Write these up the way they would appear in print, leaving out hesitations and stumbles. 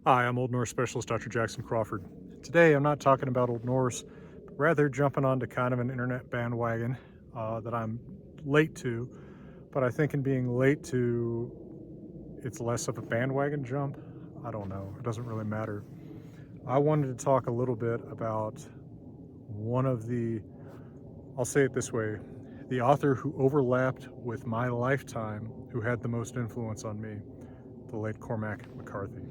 Hi, I'm Old Norse Specialist Dr. Jackson Crawford. Today I'm not talking about Old Norse, but rather jumping onto kind of an internet bandwagon that I'm late to. But I think in being late to, it's less of a bandwagon jump. I don't know. It doesn't really matter. I wanted to talk a little bit about one of the, I'll say it this way, the author who overlapped with my lifetime, who had the most influence on me, the late Cormac McCarthy.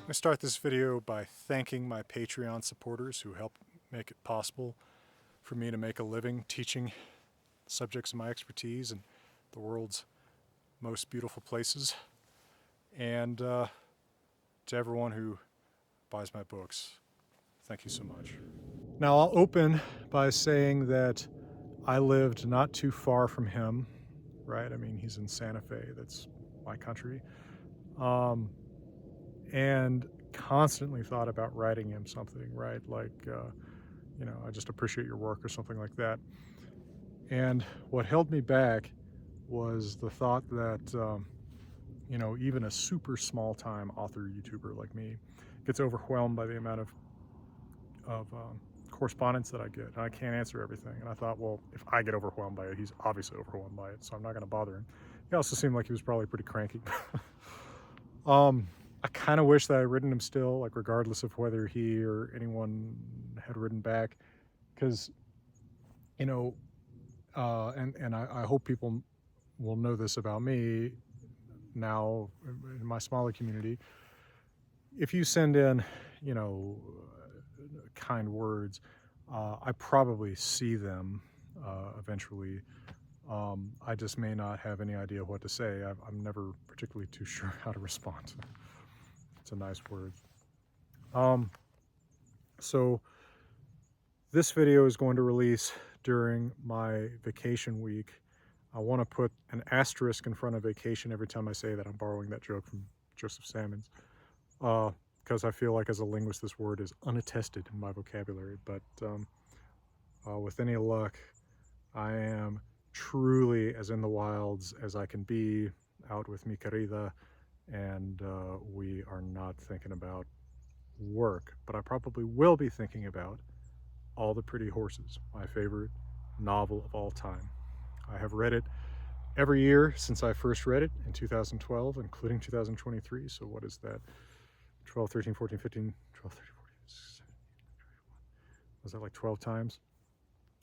I start this video by thanking my Patreon supporters who help make it possible for me to make a living teaching subjects of my expertise in the world's most beautiful places, and to everyone who buys my books, thank you so much. Now I'll open by saying that I lived not too far from him, right? I mean, he's in Santa Fe, that's my country. And constantly thought about writing him something, right? Like, I just appreciate your work or something like that. And what held me back was the thought that, even a super small time author YouTuber like me gets overwhelmed by the amount of correspondence that I get. And I can't answer everything. And I thought, well, if I get overwhelmed by it, he's obviously overwhelmed by it, so I'm not going to bother him. He also seemed like he was probably pretty cranky. I kind of wish that I'd written him still, like regardless of whether he or anyone had written back, because, and I hope people will know this about me now in my smaller community. If you send in, kind words, I probably see them eventually. I just may not have any idea what to say. I'm never particularly too sure how to respond. It's a nice word. So this video is going to release during my vacation week. I want to put an asterisk in front of vacation every time I say that. I'm borrowing that joke from Joseph Salmons, because I feel like as a linguist this word is unattested in my vocabulary. But with any luck, I am truly as in the wilds as I can be, out with mi querida, and we are not thinking about work, but I probably will be thinking about All the Pretty Horses, my favorite novel of all time. I have read it every year since I first read it in 2012, including 2023. So what is that? 12, 13, 14, 15, 12, 13, 14, 17, 21. Was that like 12 times?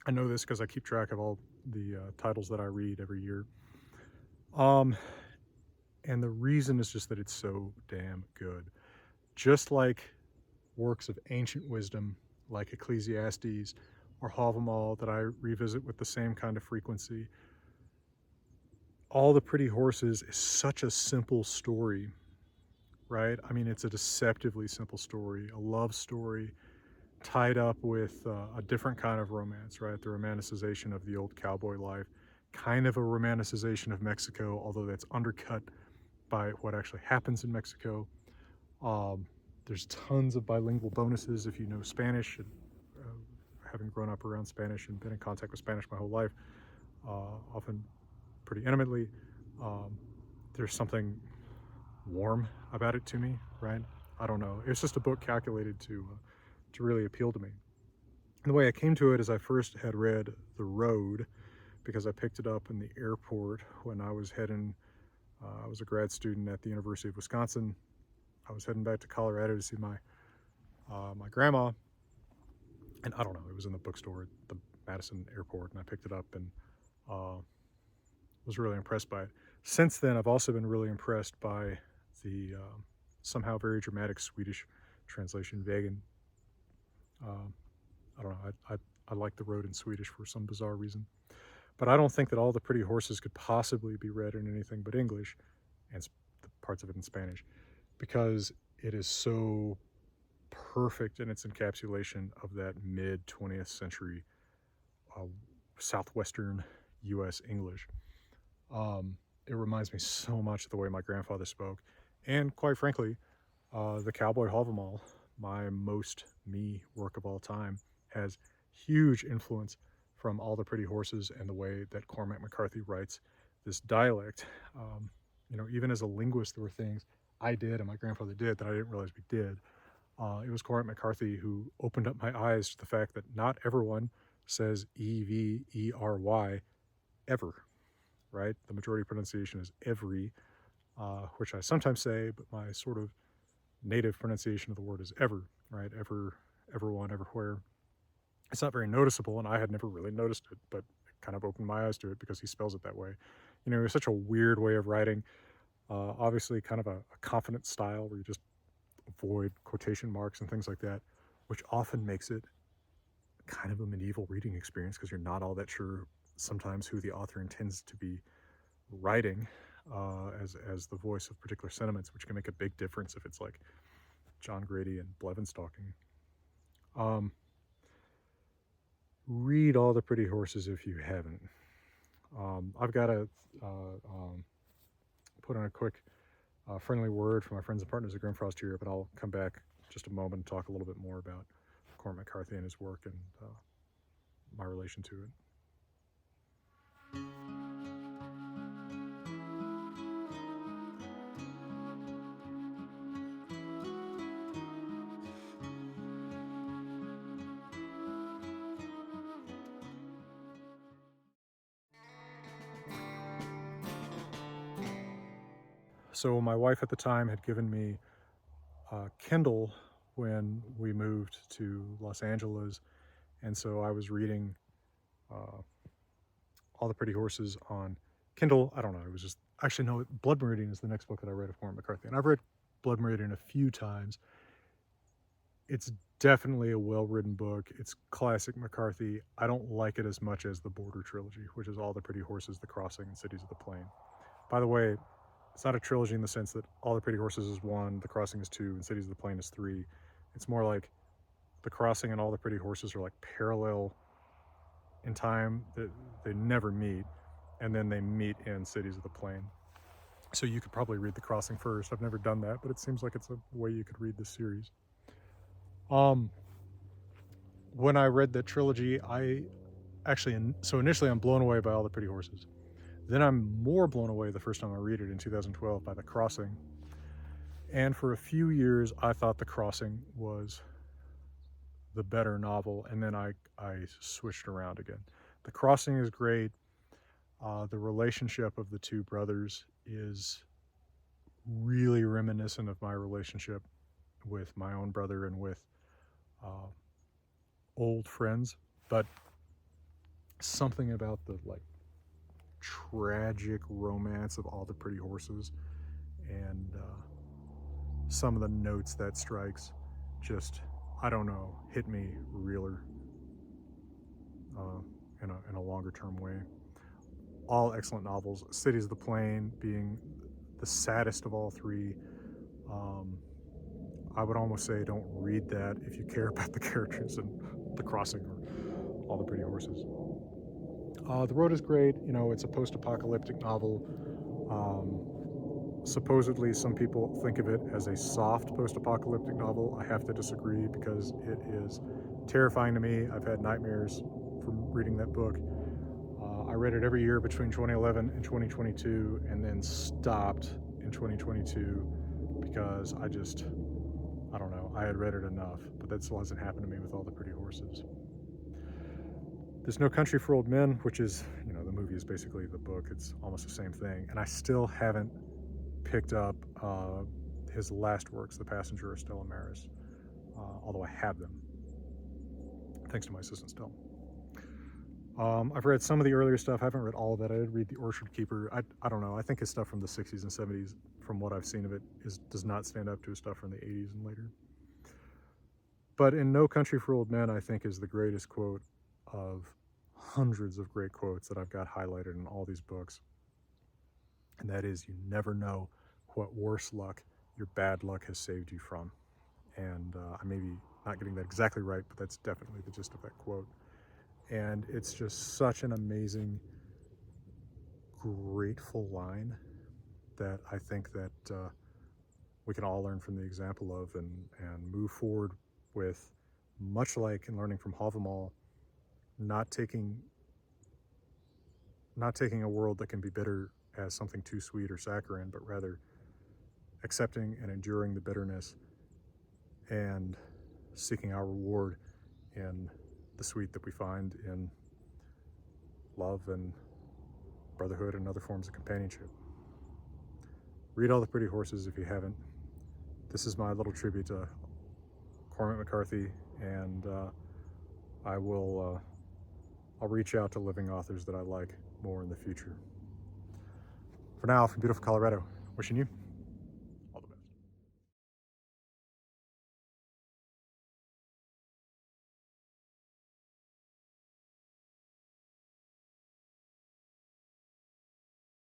I know this because I keep track of all the titles that I read every year. And the reason is just that it's so damn good. Just like works of ancient wisdom like Ecclesiastes or Hávamál that I revisit with the same kind of frequency, All the Pretty Horses is such a simple story, right? I mean, it's a deceptively simple story, a love story tied up with a different kind of romance, right? The romanticization of the old cowboy life, kind of a romanticization of Mexico, although that's undercut by what actually happens in Mexico. There's tons of bilingual bonuses if you know Spanish, and having grown up around Spanish and been in contact with Spanish my whole life, often pretty intimately. There's something warm about it to me, right? I don't know. It's just a book calculated to really appeal to me. And the way I came to it is I first had read The Road because I picked it up in the airport when I was heading. I was a grad student at the University of Wisconsin. I was heading back to Colorado to see my grandma, and I don't know, it was in the bookstore at the Madison airport, and I picked it up and was really impressed by it. Since then, I've also been really impressed by the somehow very dramatic Swedish translation, Vägen. I don't know, I like The Road in Swedish for some bizarre reason. But I don't think that All the Pretty Horses could possibly be read in anything but English, and the parts of it in Spanish, because it is so perfect in its encapsulation of that mid 20th century uh, southwestern U.S. English. It reminds me so much of the way my grandfather spoke, and quite frankly, the Cowboy Hávamál, my most me work of all time, has huge influence from All the Pretty Horses and the way that Cormac McCarthy writes this dialect. Even as a linguist, there were things I did and my grandfather did that I didn't realize we did. It was Cormac McCarthy who opened up my eyes to the fact that not everyone says Every ever, right? The majority pronunciation is every, which I sometimes say, but my sort of native pronunciation of the word is ever, right? Ever, everyone, everywhere. It's not very noticeable, and I had never really noticed it, but it kind of opened my eyes to it because he spells it that way. It's such a weird way of writing. Obviously, kind of a confident style where you just avoid quotation marks and things like that, which often makes it kind of a medieval reading experience because you're not all that sure sometimes who the author intends to be writing as the voice of particular sentiments, which can make a big difference if it's like John Grady and Blevenstalking. Read All the Pretty Horses if you haven't. I've got to put on a quick friendly word for my friends and partners at Grimfrost here, but I'll come back just a moment and talk a little bit more about Cormac McCarthy and his work and my relation to it. So my wife at the time had given me Kindle when we moved to Los Angeles, and so I was reading All the Pretty Horses on Kindle. I don't know, it was just, actually no, Blood Meridian is the next book that I read of Cormac McCarthy, and I've read Blood Meridian a few times. It's definitely a well-written book. It's classic McCarthy. I don't like it as much as the Border trilogy, which is All the Pretty Horses, The Crossing, and Cities of the Plain. By the way, it's not a trilogy in the sense that All the Pretty Horses is 1, The Crossing is 2, and Cities of the Plain is 3. It's more like The Crossing and All the Pretty Horses are like parallel in time. They never meet, and then they meet in Cities of the Plain. So you could probably read The Crossing first. I've never done that, but it seems like it's a way you could read this series. When I read that trilogy, initially I'm blown away by All the Pretty Horses. Then I'm more blown away the first time I read it in 2012 by The Crossing. And for a few years, I thought The Crossing was the better novel, and then I switched around again. The Crossing is great. The relationship of the two brothers is really reminiscent of my relationship with my own brother and with old friends, but something about the tragic romance of All the Pretty Horses and some of the notes that strikes just, I don't know, hit me realer in a longer term way. All excellent novels. Cities of the Plain being the saddest of all three. I would almost say don't read that if you care about the characters in The Crossing or All the Pretty Horses. The Road is great. It's a post-apocalyptic novel. Supposedly, some people think of it as a soft post-apocalyptic novel. I have to disagree because it is terrifying to me. I've had nightmares from reading that book. I read it every year between 2011 and 2022 and then stopped in 2022 because I don't know, I had read it enough, but that still hasn't happened to me with All the Pretty Horses. There's No Country for Old Men, which is, the movie is basically the book. It's almost the same thing. And I still haven't picked up his last works, The Passenger of Stella Maris, although I have them, thanks to my assistant Stella. I've read some of the earlier stuff. I haven't read all of it. I did read The Orchard Keeper. I don't know. I think his stuff from the 60s and 70s, from what I've seen of it, does not stand up to his stuff from the 80s and later. But in No Country for Old Men, I think is the greatest quote of hundreds of great quotes that I've got highlighted in all these books. And that is, you never know what worse luck your bad luck has saved you from. And I may be not getting that exactly right, but that's definitely the gist of that quote. And it's just such an amazing, grateful line that I think that we can all learn from the example of, and move forward with, much like in learning from Hávamál, not taking a world that can be bitter as something too sweet or saccharine, but rather accepting and enduring the bitterness and seeking our reward in the sweet that we find in love and brotherhood and other forms of companionship. Read All the Pretty Horses if you haven't. This is my little tribute to Cormac McCarthy, and I'll reach out to living authors that I like more in the future. For now, from beautiful Colorado, wishing you